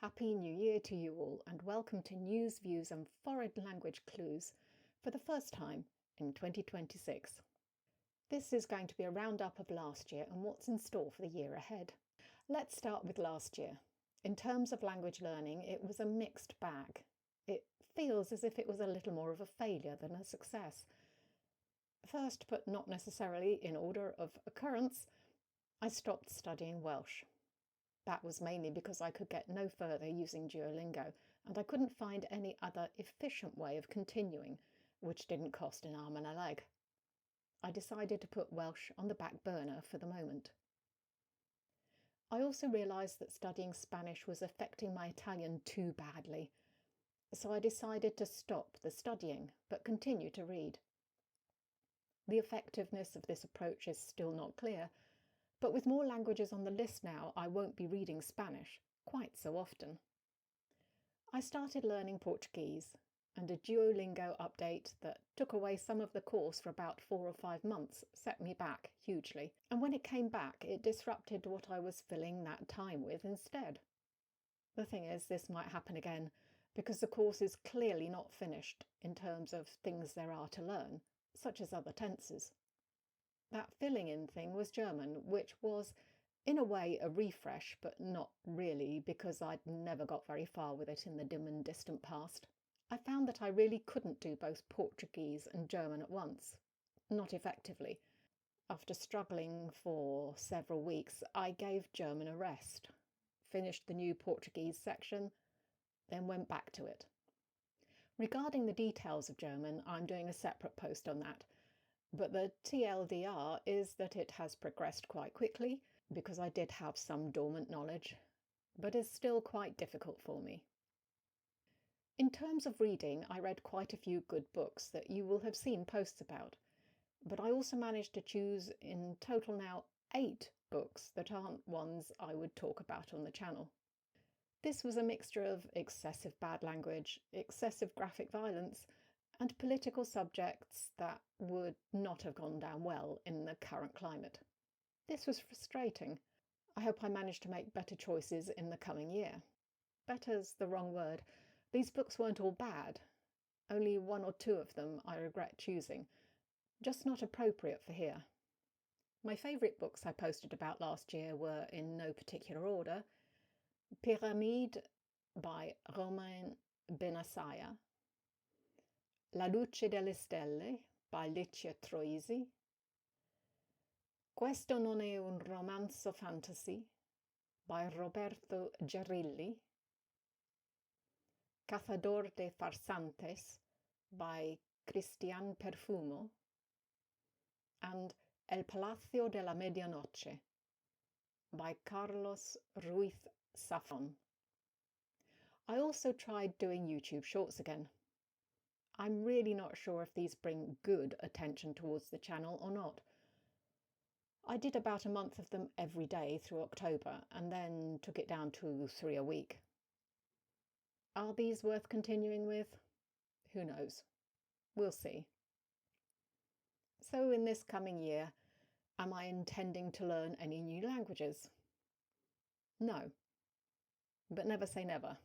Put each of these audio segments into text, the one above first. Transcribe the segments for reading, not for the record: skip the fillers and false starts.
Happy New Year to you all, and welcome to News, Views and Foreign Language Clues for the first time in 2026. This is going to be a roundup of last year and what's in store for the year ahead. Let's start with last year. In terms of language learning, it was a mixed bag. It feels as if it was a little more of a failure than a success. First, but not necessarily in order of occurrence, I stopped studying Welsh. That was mainly because I could get no further using Duolingo, and I couldn't find any other efficient way of continuing, which didn't cost an arm and a leg. I decided to put Welsh on the back burner for the moment. I also realised that studying Spanish was affecting my Italian too badly, so I decided to stop the studying, but continue to read. The effectiveness of this approach is still not clear, but with more languages on the list now, I won't be reading Spanish quite so often. I started learning Portuguese, and a Duolingo update that took away some of the course for about 4 or 5 months set me back hugely. And when it came back, it disrupted what I was filling that time with instead. The thing is, this might happen again, because the course is clearly not finished in terms of things there are to learn, such as other tenses. That filling in thing was German, which was, in a way, a refresh, but not really, because I'd never got very far with it in the dim and distant past. I found that I really couldn't do both Portuguese and German at once. Not effectively. After struggling for several weeks, I gave German a rest, finished the new Portuguese section, then went back to it. Regarding the details of German, I'm doing a separate post on that. But the TLDR is that it has progressed quite quickly, because I did have some dormant knowledge, but is still quite difficult for me. In terms of reading, I read quite a few good books that you will have seen posts about, but I also managed to choose in total now 8 books that aren't ones I would talk about on the channel. This was a mixture of excessive bad language, excessive graphic violence, and political subjects that would not have gone down well in the current climate. This was frustrating. I hope I manage to make better choices in the coming year. Better's the wrong word. These books weren't all bad. Only 1 or 2 of them I regret choosing, just not appropriate for here. My favourite books I posted about last year were, in no particular order, Pyramide by Romain Benassaya, La luce delle stelle by Licia Troisi, Questo non è un romanzo fantasy by Roberto Gerilli, Cazador de farsantes by Cristian Perfumo, and El Palacio de la Medianoche by Carlos Ruiz Zafón. I also tried doing YouTube Shorts again. I'm really not sure if these bring good attention towards the channel or not. I did about a month of them every day through October and then took it down to 3 a week. Are these worth continuing with? Who knows? We'll see. So in this coming year, am I intending to learn any new languages? No. But never say never.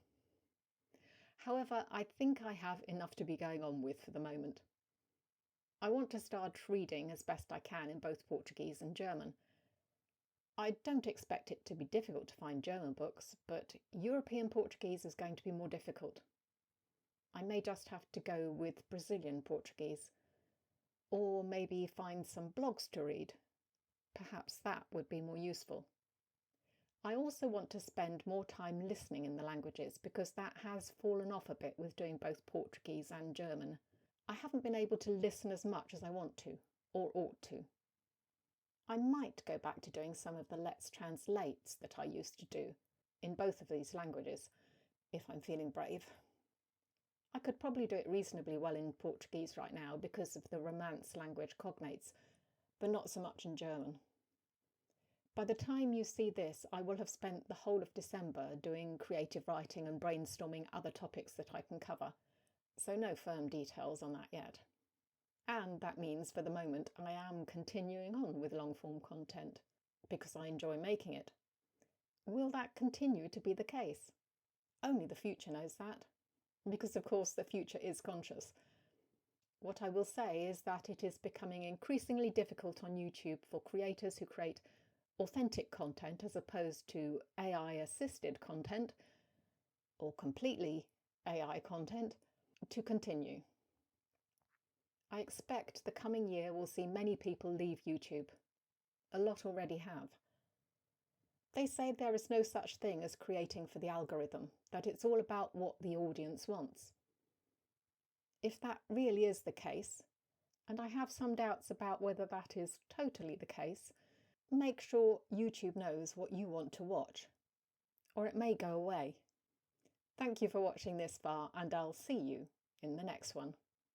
However, I think I have enough to be going on with for the moment. I want to start reading as best I can in both Portuguese and German. I don't expect it to be difficult to find German books, but European Portuguese is going to be more difficult. I may just have to go with Brazilian Portuguese, or maybe find some blogs to read. Perhaps that would be more useful. I also want to spend more time listening in the languages because that has fallen off a bit with doing both Portuguese and German. I haven't been able to listen as much as I want to, or ought to. I might go back to doing some of the Let's Translates that I used to do in both of these languages, if I'm feeling brave. I could probably do it reasonably well in Portuguese right now because of the Romance language cognates, but not so much in German. By the time you see this, I will have spent the whole of December doing creative writing and brainstorming other topics that I can cover, so no firm details on that yet. And that means, for the moment, I am continuing on with long-form content, because I enjoy making it. Will that continue to be the case? Only the future knows that, because of course the future is conscious. What I will say is that it is becoming increasingly difficult on YouTube for creators who create authentic content as opposed to AI-assisted content, or completely AI content, to continue. I expect the coming year will see many people leave YouTube. A lot already have. They say there is no such thing as creating for the algorithm, that it's all about what the audience wants. If that really is the case, and I have some doubts about whether that is totally the case, make sure YouTube knows what you want to watch, or it may go away. Thank you for watching this far, and I'll see you in the next one.